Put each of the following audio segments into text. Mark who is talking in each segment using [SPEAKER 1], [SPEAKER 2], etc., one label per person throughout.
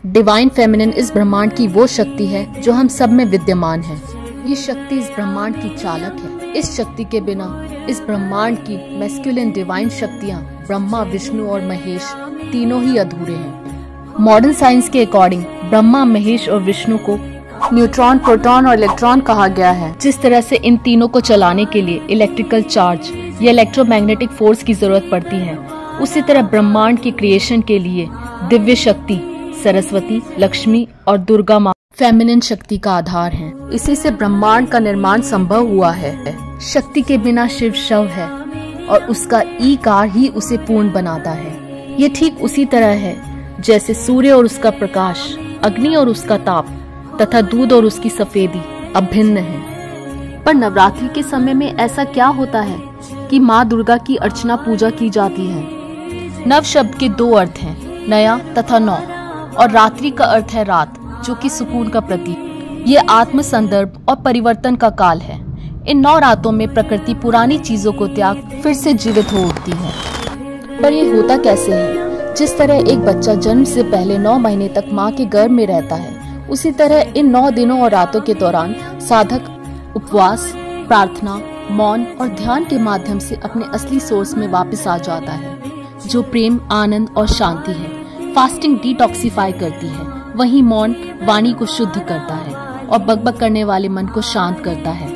[SPEAKER 1] Divine feminine इस ब्रह्मांड की वो शक्ति है जो हम सब में विद्यमान है। ये शक्ति इस ब्रह्मांड की चालक है। इस शक्ति के बिना इस ब्रह्मांड की मैस्कुलिन डिवाइन शक्तियाँ ब्रह्मा, विष्णु और महेश तीनों ही अधूरे हैं। मॉडर्न साइंस के अकॉर्डिंग ब्रह्मा, महेश और विष्णु को न्यूट्रॉन, प्रोटॉन और इलेक्ट्रॉन कहा गया है। जिस तरह से इन तीनों को चलाने के लिए इलेक्ट्रिकल चार्ज या इलेक्ट्रोमैग्नेटिक फोर्स की जरूरत पड़ती है, उसी तरह ब्रह्मांड की क्रिएशन के लिए दिव्य शक्ति सरस्वती, लक्ष्मी और दुर्गा माँ फेमिनिन शक्ति का आधार हैं। इसी से ब्रह्मांड का निर्माण संभव हुआ है। शक्ति के बिना शिव शव है और उसका ईकार ही उसे पूर्ण बनाता है। ये ठीक उसी तरह है जैसे सूर्य और उसका प्रकाश, अग्नि और उसका ताप तथा दूध और उसकी सफेदी अभिन्न है। पर नवरात्रि के समय में ऐसा क्या होता है कि माँ दुर्गा की अर्चना पूजा की जाती है। नव शब्द के दो अर्थ हैं, नया तथा नौ, और रात्रि का अर्थ है रात, जो कि सुकून का प्रतीक। ये आत्म संदर्भ और परिवर्तन का काल है। इन 9 रातों में प्रकृति पुरानी चीजों को त्याग फिर से जीवित हो उठती है। पर ये होता कैसे है? जिस तरह एक बच्चा जन्म से पहले 9 महीने तक माँ के गर्भ में रहता है, उसी तरह इन 9 दिनों और रातों के दौरान साधक उपवास, प्रार्थना, मौन और ध्यान के माध्यम से अपने असली सोर्स में वापस आ जाता है, जो प्रेम, आनंद और शांति है। फास्टिंग डिटॉक्सिफाई करती है, वहीं मौन वाणी को शुद्ध करता है और बकबक करने वाले मन को शांत करता है।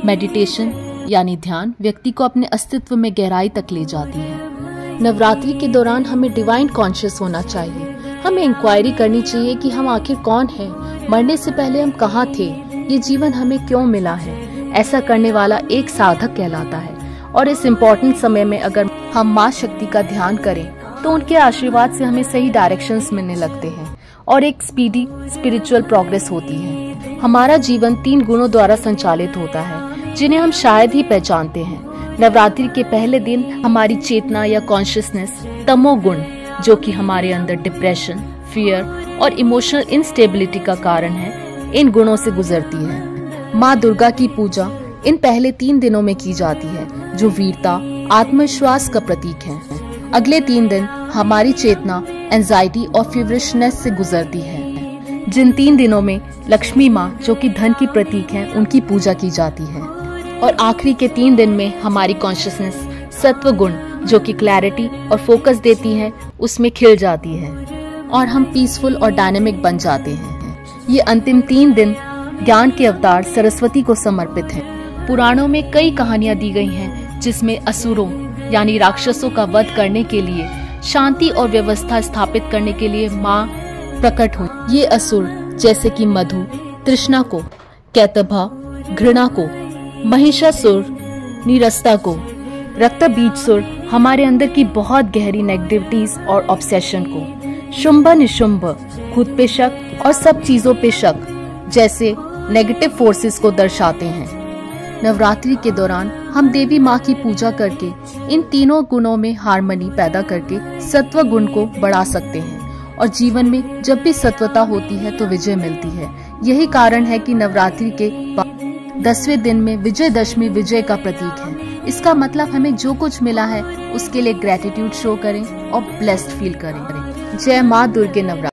[SPEAKER 1] मेडिटेशन यानी ध्यान व्यक्ति को अपने अस्तित्व में गहराई तक ले जाती है। नवरात्रि के दौरान हमें डिवाइन कॉन्शियस होना चाहिए। हमें इंक्वायरी करनी चाहिए कि हम आखिर कौन हैं, मरने से पहले हम कहाँ थे, ये जीवन हमें क्यों मिला है। ऐसा करने वाला एक साधक कहलाता है। और इस इम्पोर्टेंट समय में अगर हम माँ शक्ति का ध्यान करें तो उनके आशीर्वाद से हमें सही डायरेक्शंस मिलने लगते हैं और एक स्पीडी स्पिरिचुअल प्रोग्रेस होती है। हमारा जीवन 3 गुणों द्वारा संचालित होता है, जिन्हें हम शायद ही पहचानते हैं। नवरात्रि के पहले दिन हमारी चेतना या कॉन्शियसनेस तमोगुण, जो कि हमारे अंदर डिप्रेशन, फियर और इमोशनल इंस्टेबिलिटी का कारण है, इन गुणों से गुजरती है। माँ दुर्गा की पूजा इन पहले 3 दिनों में की जाती है, जो वीरता, आत्मविश्वास का प्रतीक है। अगले 3 दिन हमारी चेतना एंजाइटी और फीवरिशनेस से गुजरती है। जिन 3 दिनों में लक्ष्मी माँ, जो कि धन की प्रतीक है, उनकी पूजा की जाती है। और आखिरी के 3 दिन में हमारी कॉन्शियसनेस सत्व गुण, जो कि क्लैरिटी और फोकस देती है, उसमें खिल जाती है और हम पीसफुल और डायनेमिक बन जाते हैं। ये अंतिम 3 दिन ज्ञान के अवतार सरस्वती को समर्पित है। पुराणों में कई कहानियां दी गई हैं, जिसमें असुरों यानी राक्षसों का वध करने के लिए, शांति और व्यवस्था स्थापित करने के लिए माँ प्रकट हुई। ये असुर जैसे कि मधु, तृष्णा को, कैतभा, घृणा को, महिषासुर, निरस्ता को, रक्तबीजसुर हमारे अंदर की बहुत गहरी नेगेटिविटीज और ऑब्सेशन को, शुंभ निशुंभ खुद पे शक और सब चीजों पे शक जैसे नेगेटिव फोर्सेस को दर्शाते हैं। नवरात्रि के दौरान हम देवी माँ की पूजा करके इन तीनों गुणों में हार्मनी पैदा करके सत्व गुण को बढ़ा सकते हैं और जीवन में जब भी सत्वता होती है तो विजय मिलती है। यही कारण है कि नवरात्रि के 10वें दिन में विजयदशमी विजय का प्रतीक है। इसका मतलब हमें जो कुछ मिला है उसके लिए ग्रेटिट्यूड शो करें और ब्लेस्ड फील करें। जय माँ दुर्गे नवरात्रि।